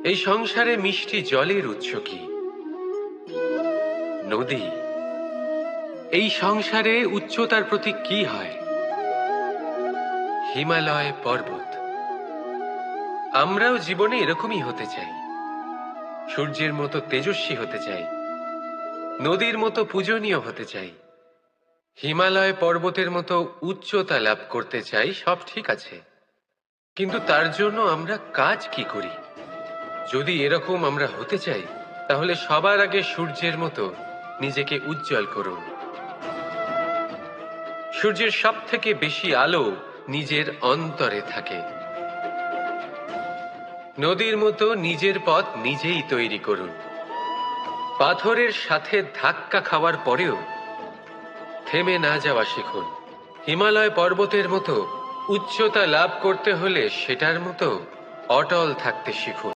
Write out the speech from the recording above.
এই সংসারে মিষ্টি জলের উৎস কি? নদী। এই সংসারে উচ্চতার প্রতীক কি হয়? হিমালয় পর্বত। আমরাও জীবনে এরকমই হতে চাই, সূর্যের মতো তেজস্বী হতে চাই, নদীর মতো পূজনীয় হতে চাই, হিমালয় পর্বতের মতো উচ্চতা লাভ করতে চাই। সব ঠিক আছে, কিন্তু তার জন্য আমরা কাজ কি করি? যদি এরকম আমরা হতে চাই, তাহলে সবার আগে সূর্যের মতো নিজেকে উজ্জ্বল করুন। সূর্যের সব থেকে বেশি আলো নিজের অন্তরে থাকে। নদীর মতো নিজের পথ নিজেই তৈরি করুন। পাথরের সাথে ধাক্কা খাওয়ার পরেও থেমে না যাওয়া শিখুন। হিমালয় পর্বতের মতো উচ্চতা লাভ করতে হলে সেটার মতো অটল থাকতে শিখুন।